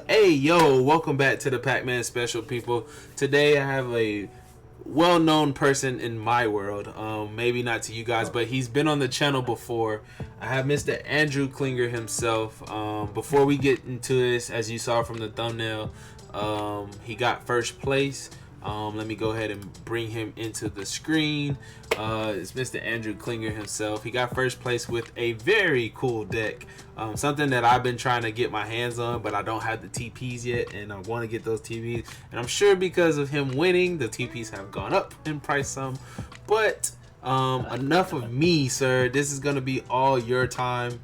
Hey, yo, welcome back to the Pac-Man special, people. Today I have a well-known person in my world. Maybe not to you guys, but he's been on the channel before. I have Mr. Andrew Klinger himself. Before we get into this, as you saw from the thumbnail, he got first place. Let me go ahead and bring him into the screen. It's Mr. Andrew Klinger himself. He got first place with a very cool deck. Something that I've been trying to get my hands on, but I don't have the TPs yet, and I want to get those TPs. And I'm sure because of him winning, the TPs have gone up in price some. But enough of me, sir. This is going to be all your time.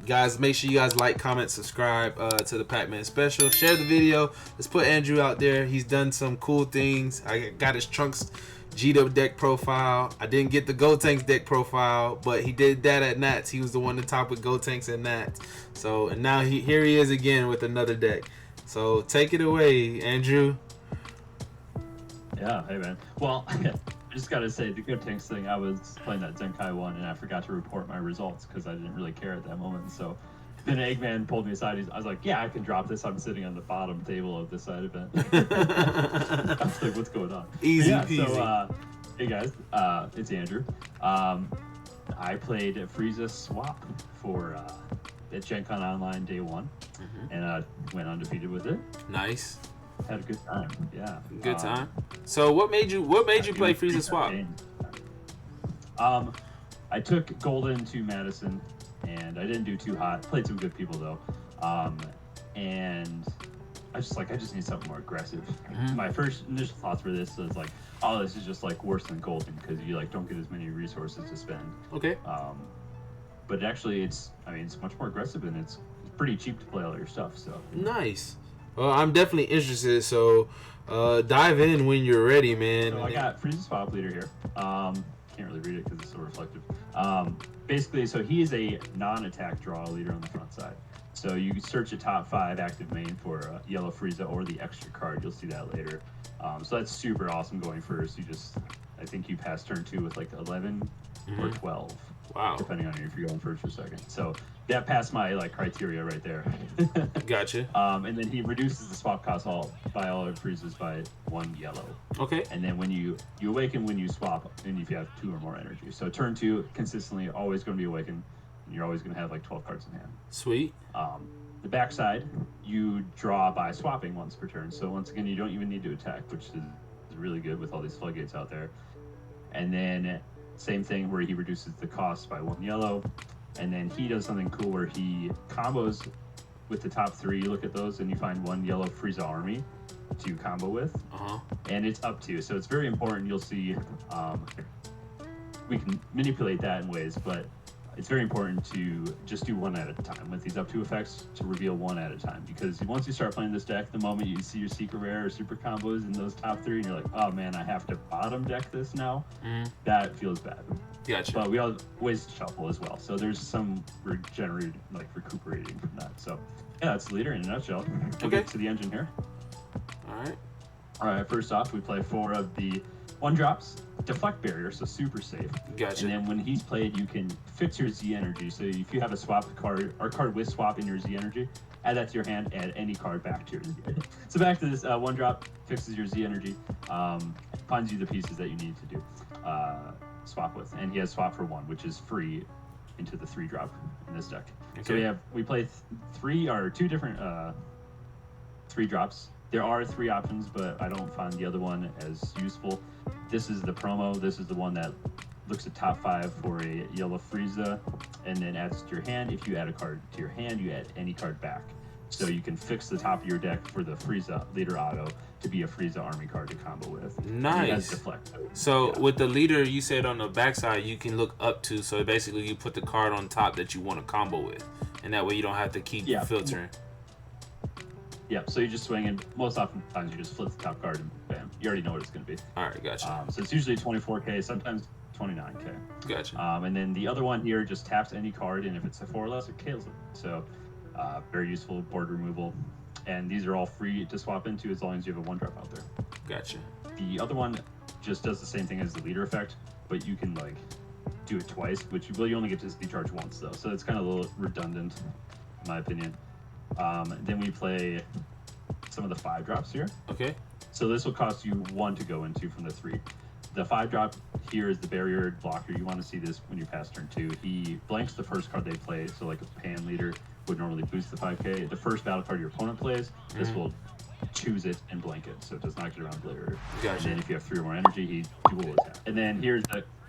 Guys, make sure you guys like, comment, subscribe to the Pac-Man special. Share the video. Let's put Andrew out there. He's done some cool things. I got his Trunks G-Dub deck profile. I didn't get the Gotenks deck profile, but he did that at Nats. He was the one to top with Gotenks and Nats. So, and now here he is again with another deck. So take it away, Andrew. Yeah, hey man. Well, I just gotta say, the good tanks thing, I was playing that Zenkai one and I forgot to report my results because I didn't really care at that moment. So then Eggman pulled me aside. I was like, yeah, I can drop this. I'm sitting on the bottom table of this side event. I was like, what's going on? Easy peasy. So, hey guys, it's Andrew. I played Frieza Swap for at Gen Con Online day one, and went undefeated with it. Nice. Had a good time. Yeah. Good time. So what made you play Frieza Swap? I took Golden to Madison, and I didn't do too hot. Played some good people though, and I just need something more aggressive. My first initial thoughts for this was like, oh, this is just like worse than Golden because you like don't get as many resources to spend. Okay. But actually, it's much more aggressive and it's pretty cheap to play all your stuff. So nice. Well, I'm definitely interested, so dive in when you're ready, man. So I got Frieza Swap leader here. Can't really read it because it's so reflective. Basically, so he is a non-attack draw leader on the front side. So you can search a top 5 active main for yellow Frieza or the extra card. You'll see that later. So that's super awesome going first. I think you pass turn 2 with like 11 or 12. Wow. Depending on if you're going first or second. So that passed my like criteria right there. Gotcha. And then he reduces the swap cost by all of Friezas by 1 yellow. Okay. And then when you awaken when you swap, and if you have 2 or more energy. So turn 2 consistently always going to be awakened. And you're always going to have like 12 cards in hand. Sweet. The backside, you draw by swapping once per turn. So once again, you don't even need to attack, which is really good with all these floodgates out there. And then same thing where he reduces the cost by 1 yellow. And then he does something cool where he combos with the top 3. You look at those and you find 1 yellow Frieza army to combo with. And it's up to you. So it's very important. You'll see we can manipulate that in ways, but it's very important to just do 1 at a time with these up to effects, to reveal 1 at a time, because once you start playing this deck, the moment you see your secret rare or super combos in those top 3 and you're like, oh man, I have to bottom deck this now, that feels bad. Gotcha. But we always shuffle as well, so there's some recuperating from that. So yeah, that's the leader in a nutshell. We'll get to the engine here. All right, first off, we play 4 of the 1-drops, deflect barrier, so super safe. Gotcha. And then when he's played, you can fix your Z energy. So if you have a swap card or card with swap in your Z energy, add that to your hand, add any card back to your Z energy. So back to this 1-drop, fixes your Z energy, finds you the pieces that you need to do swap with. And he has swap for 1, which is free into the 3-drop in this deck. Okay. So we play 2 different 3-drops. There are 3 options, but I don't find the other one as useful. This is the promo. This is the one that looks at top 5 for a yellow Frieza, and then adds to your hand. If you add a card to your hand, you add any card back. So you can fix the top of your deck for the Frieza leader auto to be a Frieza army card to combo with. Nice. Deflect. So yeah. With the leader, you said on the backside, you can look up to. So basically, you put the card on top that you want to combo with, and that way you don't have to keep filtering. Yeah, so you just swing, and most often times you just flip the top card and bam, you already know what it's going to be. All right, gotcha. So it's usually 24k, sometimes 29k. Gotcha. And then the other one here just taps any card, and if it's a 4 or less, it kills it. So very useful board removal. And these are all free to swap into as long as you have a 1-drop out there. Gotcha. The other one just does the same thing as the leader effect, but you can like do it twice, which you only get to decharge once though, so it's kind of a little redundant, in my opinion. Then we play some of the 5-drops here. Okay. So this will cost you 1 to go into from the 3. The 5-drop here is the barrier blocker. You want to see this when you pass turn 2. He blanks the first card they play, so like a Pan Leader would normally boost the 5k. The first battle card your opponent plays, this will choose it and blank it, so it does not get around barrier. Gotcha. And then if you have 3 or more energy, he dual attack. And then here's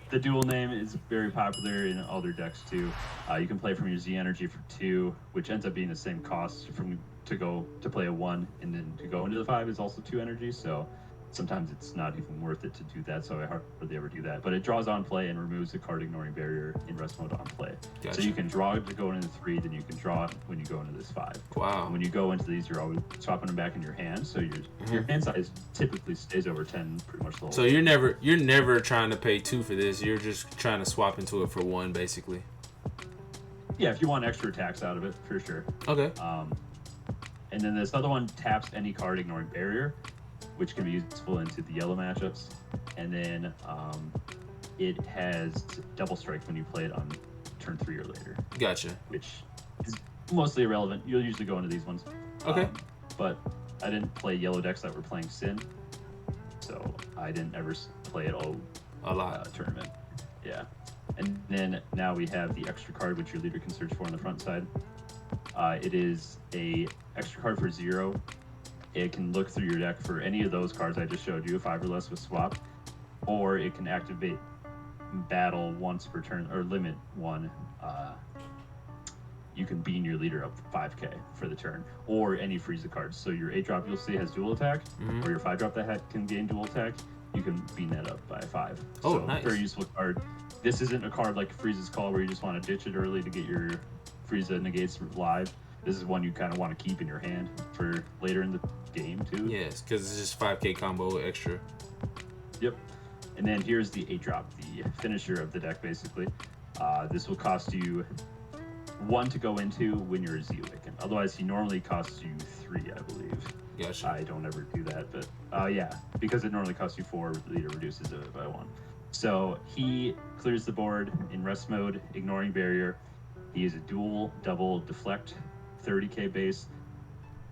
the dual name is very popular in all their decks too. You can play from your Z energy for 2, which ends up being the same cost to play a 1, and then to go into the 5 is also 2 energy. So sometimes it's not even worth it to do that. So I hardly ever do that. But it draws on play and removes the card ignoring barrier in rest mode on play. Gotcha. So you can draw to go into the 3, then you can draw when you go into this 5. Wow. And when you go into these, you're always swapping them back in your hand. So your hand size typically stays over 10 pretty much the whole. So you're never trying to pay 2 for this. You're just trying to swap into it for 1, basically. Yeah, if you want extra attacks out of it, for sure. Okay. And then this other one taps any card ignoring barrier, which can be useful into the yellow matchups. And then it has double strike when you play it on turn 3 or later. Gotcha. Which is mostly irrelevant. You'll usually go into these ones. Okay. But I didn't play yellow decks that were playing Sin, so I didn't ever play it all a lot. Tournament. Yeah. And then now we have the extra card, which your leader can search for on the front side. It is a extra card for 0. It can look through your deck for any of those cards I just showed you, 5 or less with swap, or it can activate battle once per turn, or limit 1. You can bean your leader up 5k for the turn, or any Frieza cards. So your 8-drop you'll see has dual attack, or your 5-drop that can gain dual attack, you can bean that up by 5. Oh, so nice. Very useful card. This isn't a card like Frieza's Call where you just want to ditch it early to get your Frieza negates live. This is one you kind of want to keep in your hand for later in the game too. Yes, because it's just 5k combo extra. Yep. And then here's the 8-drop, the finisher of the deck basically. This will cost you 1 to go into when you're a Z Awaken. Otherwise, he normally costs you 3, I believe. Gotcha. I don't ever do that, but yeah, because it normally costs you 4, leader reduces it by 1. So he clears the board in rest mode, ignoring barrier. He is a dual, double, deflect, 30k base,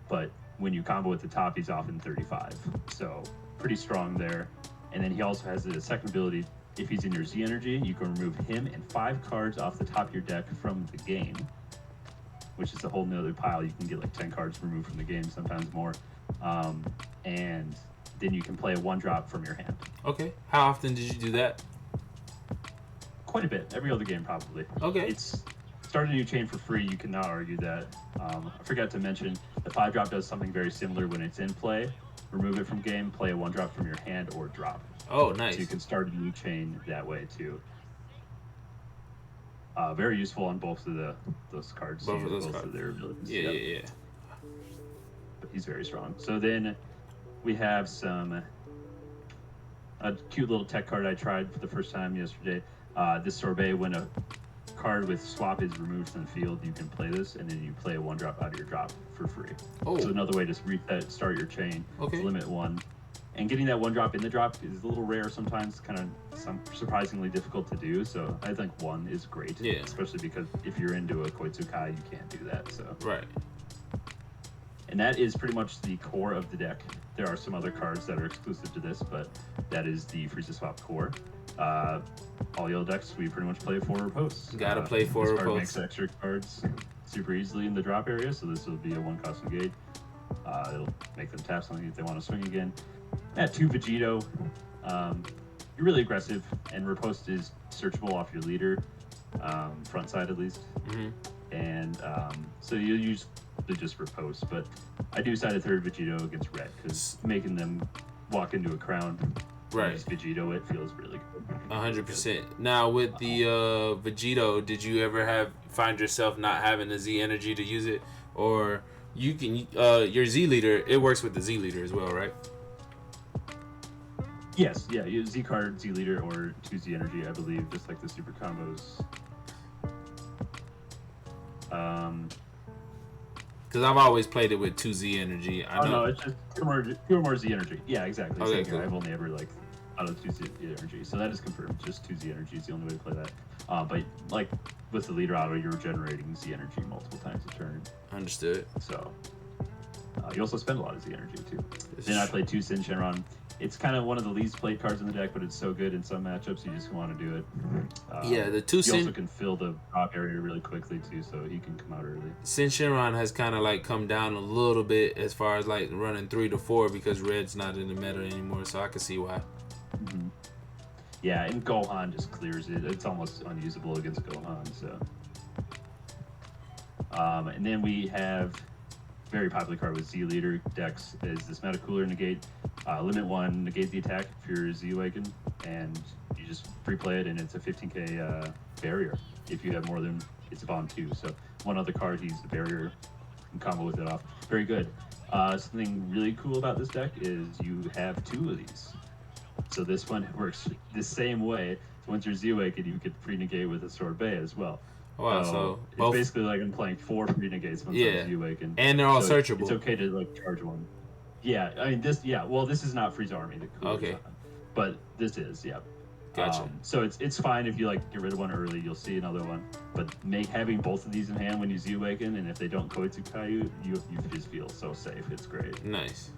but when you combo at the top, he's often 35. So pretty strong there. And then he also has the second ability. If he's in your Z energy, you can remove him and 5 cards off the top of your deck from the game, which is a whole nother pile. You can get like 10 cards removed from the game, sometimes more. And then you can play a 1-drop from your hand. Okay. How often did you do that? Quite a bit. Every other game, probably. Okay. It's start a new chain for free. You cannot argue that. I forgot to mention the 5-drop does something very similar when it's in play. Remove it from game, play a 1-drop from your hand, or drop. Oh, nice. So you can start a new chain that way too. Very useful on both of those cards. Both of those cards. Of their abilities. Yeah, Yep. yeah. But he's very strong. So then we have a cute little tech card I tried for the first time yesterday. This sorbet, when a card with swap is removed from the field, you can play this, and then you play a 1-drop out of your drop for free. Oh. So another way to reset, start your chain, Okay. limit 1. And getting that 1-drop in the drop is a little rare sometimes, kind of surprisingly difficult to do. So I think 1 is great, yeah. Especially because if you're into a Koitsukai, you can't do that. So right. And that is pretty much the core of the deck. There are some other cards that are exclusive to this, but that is the Frieza Swap core. All yellow decks, we pretty much play 4 riposte. Gotta play 4 riposte. riposte. Makes extra cards super easily in the drop area, so this will be a 1-cost negate. It'll make them tap something if they want to swing again. At 2 Vegito, you're really aggressive, and riposte is searchable off your leader, front side at least. And so you use just riposte, but I do side a 3rd Vegito against red because making them walk into a crown, right? Vegito, it feels really good. 100%. Now with the Vegito, did you ever find yourself not having the Z energy to use it, or you can your Z leader? It works with the Z leader as well, right? Yes, yeah, you Z card, Z leader, or 2 Z energy, I believe, just like the super combos. Because I've always played it with 2 Z energy. I know. No, it's just 2 or more Z energy. Yeah, exactly. Okay, Cool. I've only ever Auto 2Z energy. So that is confirmed. Just 2Z energy is the only way to play that. But like with the leader auto, you're generating Z energy multiple times a turn. Understood. So you also spend a lot of Z energy too. Then I played 2 Sin Shenron. It's kind of one of the least played cards in the deck, but it's so good in some matchups you just want to do it. Yeah, the 2 Sin. You also can fill the drop area really quickly too, so he can come out early. Sin Shenron has kind of like come down a little bit as far as like running 3 to 4 because red's not in the meta anymore, so I can see why. Mm-hmm. Yeah, and Gohan just clears it. It's almost unusable against Gohan. So, and then we have very popular card with Z Leader decks is this Meta Cooler negate. Limit 1, negate the attack if you're Z Awaken, and you just free play it, and it's a 15k barrier. If you have more than, it's a bond 2. So one other card, he's the barrier, and combo with it off. Very good. Something really cool about this deck is you have 2 of these. So this one works the same way. So once you're Z Awaken, you could free negate with a Sword Bay as well. Wow, so it's both... basically like I'm playing 4 free negates once I'm Z Awaken. And they're all so searchable. It's okay to like charge one. Yeah, I mean this. Yeah, well, this is not Frieza Army. Okay. But this is, yeah. Gotcha. So it's fine if you like get rid of one early. You'll see another one. But having both of these in hand when you Z Awaken, and if they don't Koitsukai you just feel so safe. It's great. Nice.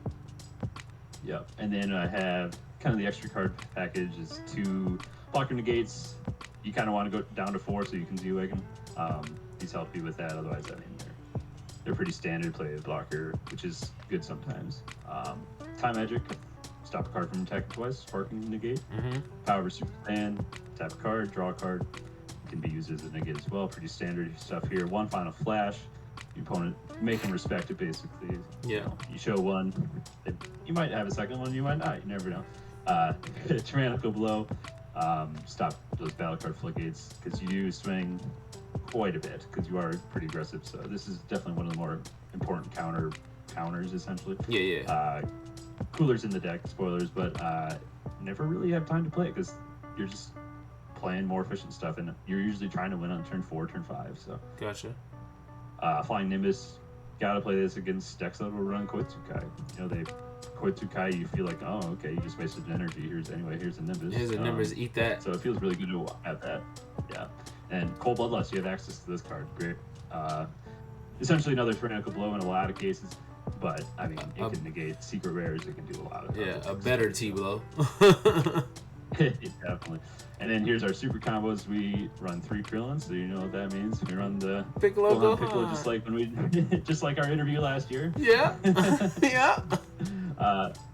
Yep. And then I have kind of the extra card package is 2 blocker negates. You kind of want to go down to 4 so you can Z Awaken. These help you with that. Otherwise, I mean, they're pretty standard play with blocker, which is good sometimes. Time Magic, stop a card from attacking twice, sparking negate. Power Super Saiyan, tap a card, draw a card. Can be used as a negate as well. Pretty standard stuff here. 1 Final Flash. Your opponent, make them respect it basically. Yeah. You show 1. You might have a second one, you might not. You never know. Tyrannical Blow. Stop those battle card floodgates because you do swing quite a bit because you are pretty aggressive. So this is definitely one of the more important counters essentially. Yeah. Coolers in the deck, spoilers, but never really have time to play it because you're just playing more efficient stuff, and you're usually trying to win on turn 4, turn 5. So Gotcha. Flying Nimbus, gotta play this against decks that will run Koitsukai. You know, Koitsukai, you feel like, oh, okay, you just wasted energy. Here's a Nimbus. Here's a Nimbus, eat that. So it feels really good to have that. Yeah. And Cold Bloodlust, you have access to this card. Great. Essentially another Tyrannical Blow in a lot of cases, but I mean, it can negate secret rares. It can do a lot of a better T-Blow. Definitely. And then here's our super combos. We run 3 Krillin, so you know what that means. We run the Piccolo, just like when we, just like our interview last year. Yeah. Yeah.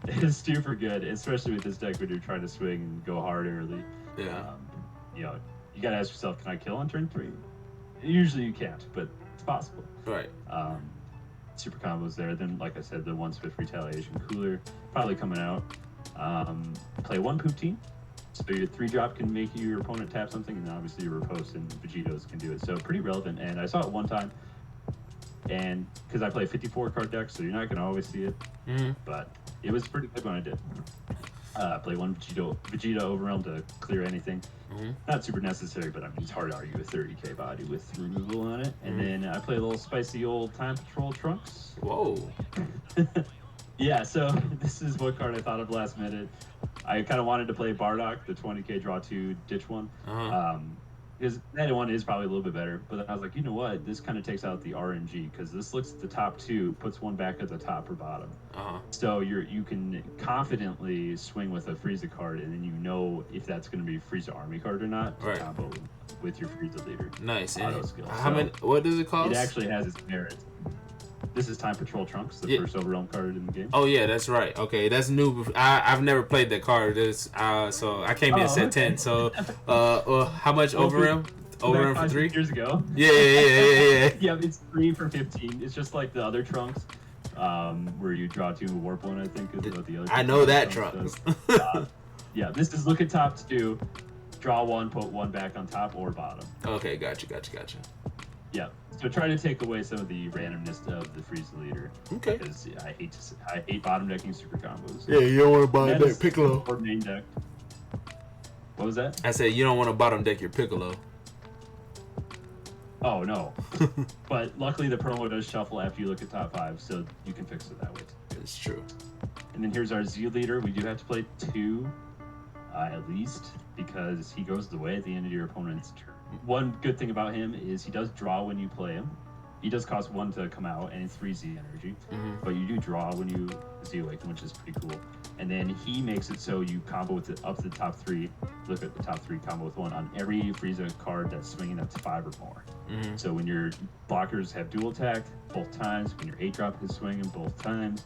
It's super good, especially with this deck when you're trying to swing and go hard early. Yeah. You know, you gotta ask yourself, can I kill on turn 3? Usually you can't, but it's possible. Right. Super combos there. Then, like I said, the 1 Swift Retaliation Cooler probably coming out. Play 1 Poutine. So your 3-drop can make your opponent tap something, and then obviously your Riposte and Vegetos can do it. So pretty relevant. And I saw it one time, and because I play a 54 card deck, so you're not going to always see it. But it was pretty good when I did. Play 1 Vegeta Overwhelm to clear anything. Not super necessary, but I mean, it's hard to argue with 30k body with removal on it. And then I play a little spicy old Time Patrol Trunks. Whoa. Yeah, so this is what card I thought of last minute. I kind of wanted to play Bardock, the 20k draw 2 ditch one. Because that one is probably a little bit better. But then I was like, you know what? This kind of takes out the RNG because this looks at the top 2, puts 1 back at the top or bottom. So you can confidently swing with a Frieza card, and then you know if that's going to be a Frieza Army card or not. To combo with your Frieza leader. Nice. Auto skill. What does it cost? It actually has its merits. This is Time Patrol Trunks, the first Overwhelm card in the game. Oh yeah, that's right. Okay, that's new. I've never played that card. So I came in set 10. So how much Overwhelm? Overwhelm for 3 years ago. Yeah. Yeah, it's 3 for 15. It's just like the other Trunks, where you draw 2 and warp 1. I think is what the other. I know that Trunks. Yeah, this is look at top 2, draw 1, put 1 back on top or bottom. Okay, gotcha. Yeah, so try to take away some of the randomness of the Frieza leader. Okay. Because I hate bottom decking super combos. Yeah, you don't want to bottom deck Piccolo. Or main deck. What was that? I said you don't want to bottom deck your Piccolo. Oh no. But luckily the promo does shuffle after you look at top 5, so you can fix it that way too. It's true. And then here's our Z leader. We do have to play 2 at least, because he goes away at the end of your opponent's turn. One good thing about him is he does draw when you play him. He does cost 1 to come out and 3 Z energy, but you do draw when you Z Awaken, which is pretty cool. And then he makes it so you combo with up to the top 3. Look at the top 3 combo with 1 on every Frieza card that's swinging that's 5 or more. So when your blockers have dual attack both times, when your 8-drop is swinging both times,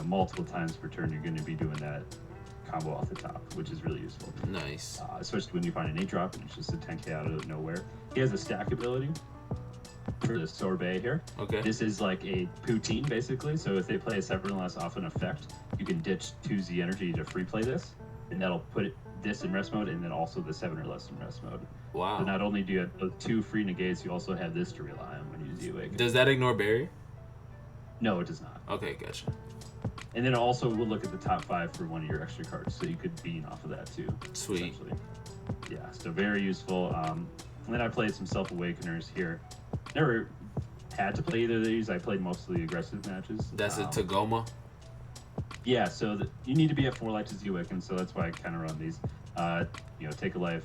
multiple times per turn, you're going to be doing that combo off the top, which is really useful. Nice. Especially when you find an 8-drop and it's just a 10k out of nowhere. He has a stack ability for the sorbet here. Okay. This is like a poutine, basically. So if they play a 7 or less off an effect, you can ditch 2 Z energy to free play this, and that'll put this in rest mode, and then also the 7 or less in rest mode. Wow. So not only do you have those 2 free negates, you also have this to rely on when you Z Awaken. Does that ignore barrier? No, it does not. Okay, gotcha. And then also we'll look at the top 5 for one of your extra cards, so you could bean off of that too. Sweet. Yeah, so very useful. And then I played some Self-Awakeners here. Never had to play either of these. I played mostly aggressive matches. That's a Tagoma? Yeah, so you need to be at 4 life to Z Awaken, so that's why I kind of run these. Take a life,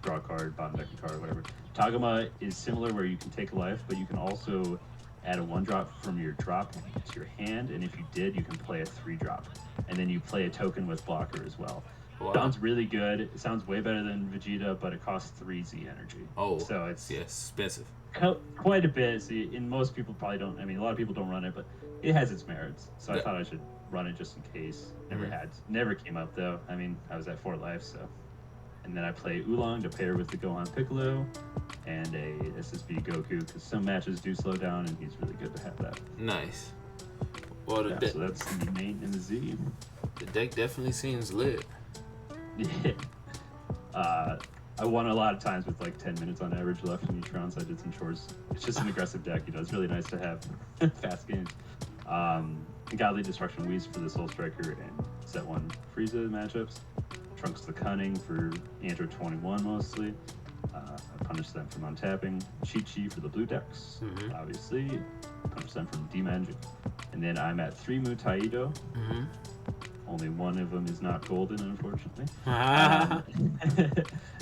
draw a card, bottom deck a card, whatever. Tagoma is similar where you can take a life, but you can also add a 1-drop from your drop to your hand, and if you did, you can play a 3-drop. And then you play a token with blocker as well. Wow. Sounds really good. It sounds way better than Vegeta, but it costs 3 Z energy. Oh, so it's expensive. Quite a bit. See, and most people probably don't. I mean, a lot of people don't run it, but it has its merits. So I thought I should run it just in case. Never came up though. I mean, I was at 4 life, so. And then I play Oolong to pair with the Gohan Piccolo and a SSB Goku, because some matches do slow down, and he's really good to have that. Nice. Well, so that's the main and the Z. The deck definitely seems lit. Yeah. I won a lot of times with like 10 minutes on average left in each round, so I did some chores. It's just an aggressive deck, it's really nice to have fast games. Godly Destruction Whis for the Soul Striker and set 1 Frieza matchups. Trunks the Cunning for Android 21 mostly. I punish them from untapping. Chi-Chi for the blue decks, obviously. Punish them from D-Magic. And then I'm at 3 Mutaido. Only one of them is not golden, unfortunately.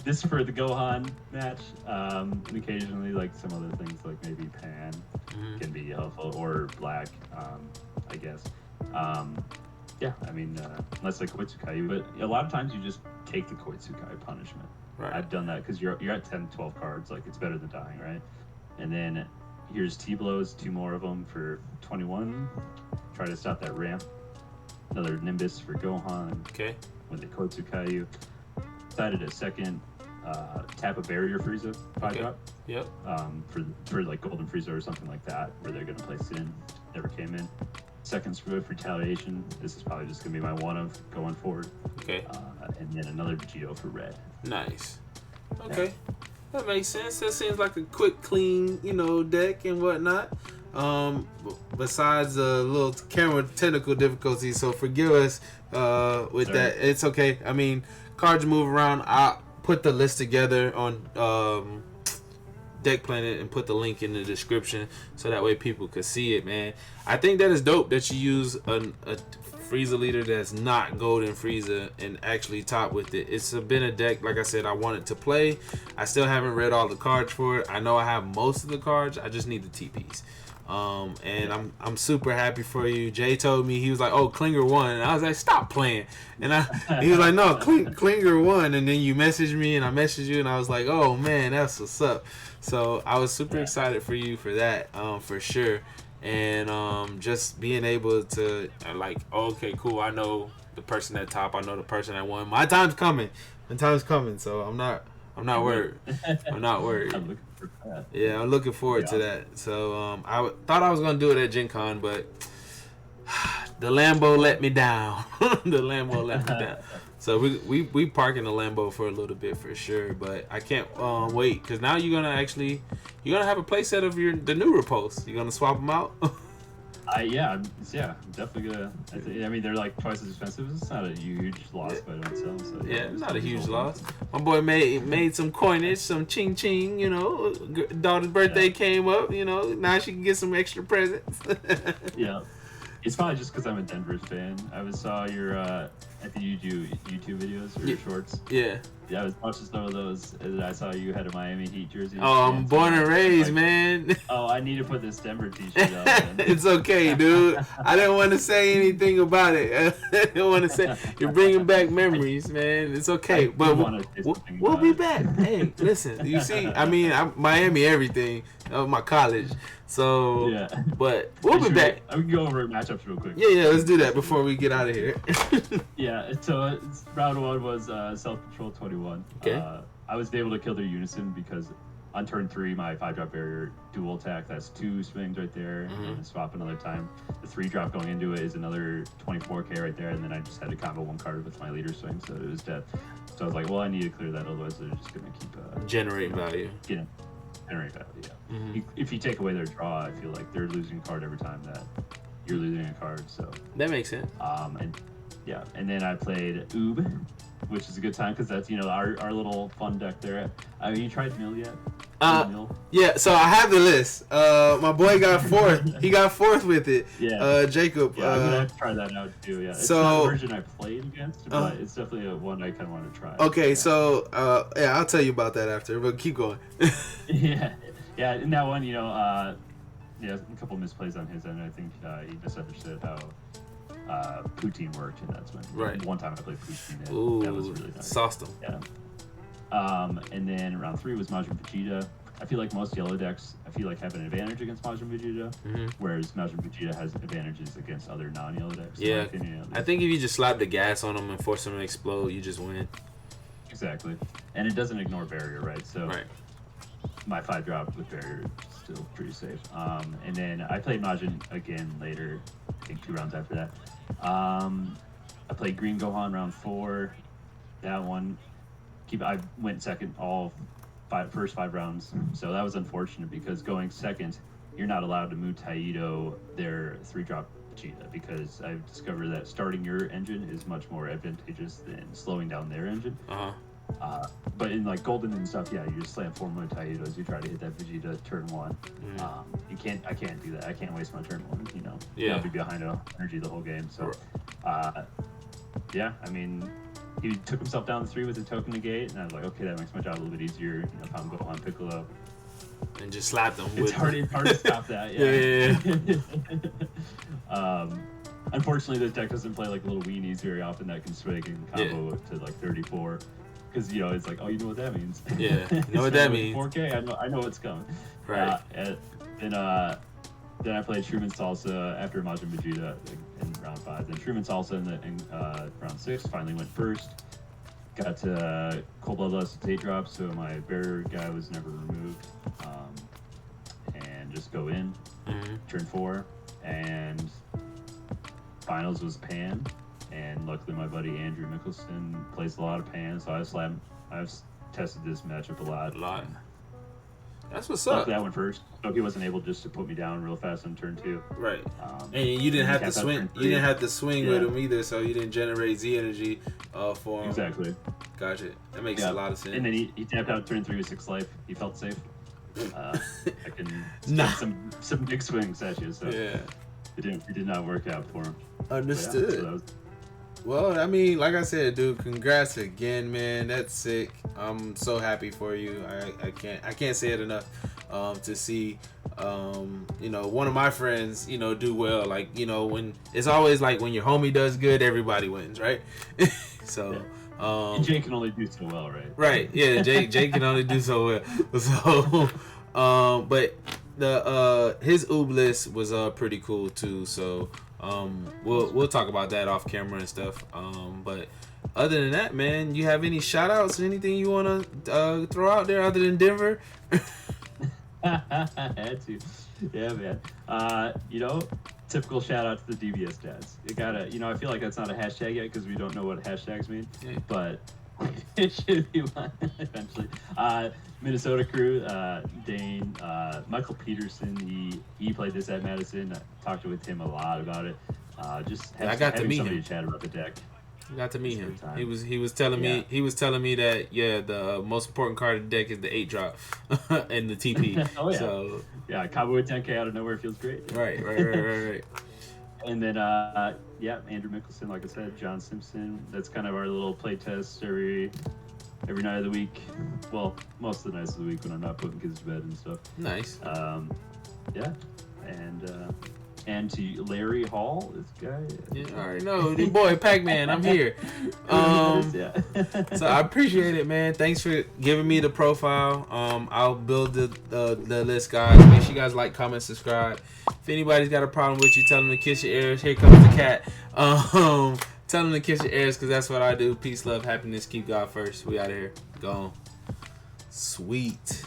This for the Gohan match. And occasionally, like some other things, like maybe Pan can be helpful, or Black, I guess. Unless like Koitsukai, but a lot of times you just take the Koitsukai punishment. Right. I've done that because you're at 10, 12 cards, like it's better than dying, right? And then here's T-Blows, 2 more of them for 21. Try to stop that ramp. Another Nimbus for Gohan. Okay. When they Koitsukai you. Decided a second tap a barrier Frieza 5-drop. Yep. For like Golden Frieza or something like that, where they're gonna play Sin. Never came in. Second Swift Retaliation. This is probably just gonna be my one of going forward. Okay. And then another Vegito for red. Nice. Okay. Yeah. That makes sense. That seems like a quick, clean, deck and whatnot. Besides the little camera technical difficulties, so forgive us with that. It's okay. I mean, cards move around. I'll put the list together on Deck Planet and put the link in the description so that way people could see it, man. I think that is dope that you use a Frieza leader that's not Golden Frieza and actually top with it. It's been a deck, like I said, I wanted to play. I still haven't read all the cards for it. I know I have most of the cards. I just need the TPs. And I'm super happy for you. Jay told me, he was like, "Oh, Klinger won," and I was like, "Stop playing." And he was like, "No, Klinger won." And then you messaged me, and I messaged you, and I was like, "Oh man, that's what's up." So I was super excited for you for that, for sure. And just being able to okay, cool. I know the person at top. I know the person that won. My time's coming. My time's coming. So I'm not worried. I'm not worried. I'm looking for that. Yeah, I'm looking forward to that. So I thought I was gonna do it at Gen Con, but the Lambo let me down. The Lambo let me down. So we parking the Lambo for a little bit for sure, but I can't wait because now you're gonna have a playset of the new repos. You're gonna swap them out. I'm definitely gonna. I mean, they're like twice as expensive. It's not a huge loss by themselves. So not a huge loss. My boy made some coinage, some ching ching. Daughter's birthday came up. Now she can get some extra presents. Yeah. It's probably just because I'm a Denver fan. Saw your I think you do YouTube videos or Yeah. shorts. Yeah. Yeah, I was watching some of those, and I saw you had a Miami Heat jersey. Oh, I'm born and raised, man. Oh, I need to put this Denver t-shirt on. Man. It's okay, dude. I didn't want to say anything about it. I didn't want to say you're bringing back memories, man. It's okay, but we'll be back. Hey, listen, you see, I mean, I'm Miami everything of my college, so yeah. But we'll be back. I can go over matchups real quick. Yeah, let's do that before we get out of here. Yeah, so round 1 was self-control 21. Okay. I was able to kill their unison because on turn 3, my 5-drop barrier dual attack, that's 2 swings right there, and then swap another time. The 3-drop going into it is another 24k right there, and then I just had to combo 1 card with my leader swing, so it was dead. So I was like, well, I need to clear that, otherwise they're just going to keep... Generating value. Yeah, generate value, yeah. If you take away their draw, I feel like they're losing a card every time that you're losing a card, so... That makes sense. And then I played Oob, which is a good time because that's our little fun deck there. Have you tried Mill yet? Mill? Yeah. So I have the list. My boy got 4th. He got 4th with it. Yeah. Jacob. Yeah, I'm gonna have to try that out too. Yeah. It's not a version I played against, but it's definitely one I kind of want to try. Okay. Yeah. So I'll tell you about that after. But keep going. Yeah. In that one, a couple misplays on his end. I think he misunderstood how. Poutine worked, and that's when one time I played Poutine, and Ooh, that was really nice. Sauced him. Yeah. And then round 3 was Majin Vegeta. I feel like most yellow decks, have an advantage against Majin Vegeta, whereas Majin Vegeta has advantages against other non-yellow decks. Yeah, I think if you just slap the gas on them and force them to explode, you just win. Exactly, and it doesn't ignore barrier, right? So my 5-drop with barrier is still pretty safe. And then I played Majin again later, I think 2 rounds after that. I played Green Gohan round 4. That one, I went second first 5 rounds. So that was unfortunate because going second, you're not allowed to move Taito their 3-drop Vegeta because I've discovered that starting your engine is much more advantageous than slowing down their engine. But in like Golden and stuff, you just slam 4 more Taitos. You try to hit that Vegeta turn 1. I can't do that. I can't waste my turn 1. I'll be behind on energy the whole game. So, I mean, he took himself down the 3 with a token negate, and I was like, okay, that makes my job a little bit easier. If I'm Gohan Piccolo, and just slapped him. It's hard to stop that. Unfortunately, this deck doesn't play like little weenies very often that can swing and combo to like 34. Because it's like, oh, you know what that means. Yeah, you know what that means. 4K, I know what's coming. Right. Then I played Truman Salsa after Majin Vegeta in round 5. Then Truman Salsa in round 6 finally went first. Got to Cold Bloodlust 8-drop, so my barrier guy was never removed. And just go in, turn 4, and finals was Pan. And luckily, my buddy Andrew Mickelson plays a lot of Pan, so I've tested this matchup a lot. That's what's up. Luckily, I went first, so he wasn't able just to put me down real fast on turn 2. Right. And you didn't have to swing. You didn't have to swing with him either, so you didn't generate Z energy for him. Exactly. Gotcha. That makes a lot of sense. And then he tapped out turn 3 with 6 life. He felt safe. I can some big swings at you, so it did not work out for him. Understood. Well, I mean, like I said, dude, congrats again, man. That's sick. I'm so happy for you. I can't say it enough. To see, one of my friends, do well. Like, when it's always like when your homie does good, everybody wins, right? So, and Jake can only do so well, right? Right. Yeah, Jake can only do so well. So, but his oob list was pretty cool too. So. We'll talk about that off camera and stuff. But other than that, man, you have any shout outs or anything you want to throw out there other than Denver? I had to. Yeah, man. Typical shout out to the DBS dads. You gotta, I feel like that's not a hashtag yet because we don't know what hashtags mean, but it should be one eventually. Minnesota crew, Dane, Michael Peterson, he played this at Madison. I talked with him a lot about it. Just I got to meet somebody him. To chat about the deck. I got to meet him. He was telling me that the most important card of the deck is the 8-drop and the TP. Oh yeah. So combo with 10K out of nowhere feels great. Right. And then, yeah, Andrew Mickelson, like I said, John Simpson. That's kind of our little play test every night of the week. Well, most of the nights of the week when I'm not putting kids to bed and stuff. Nice. Yeah, and to Larry Hall, this guy. Yeah, I already know, your boy Pac-Man. I'm here. Yeah. So I appreciate it, man. Thanks for giving me the profile. I'll build the list, guys. Make sure you guys like, comment, subscribe. If anybody's got a problem with you, tell them to kiss your ears. Here comes the cat. Tell them to kiss your ears, because that's what I do. Peace, love, happiness. Keep God first. We out of here. Gone. Sweet.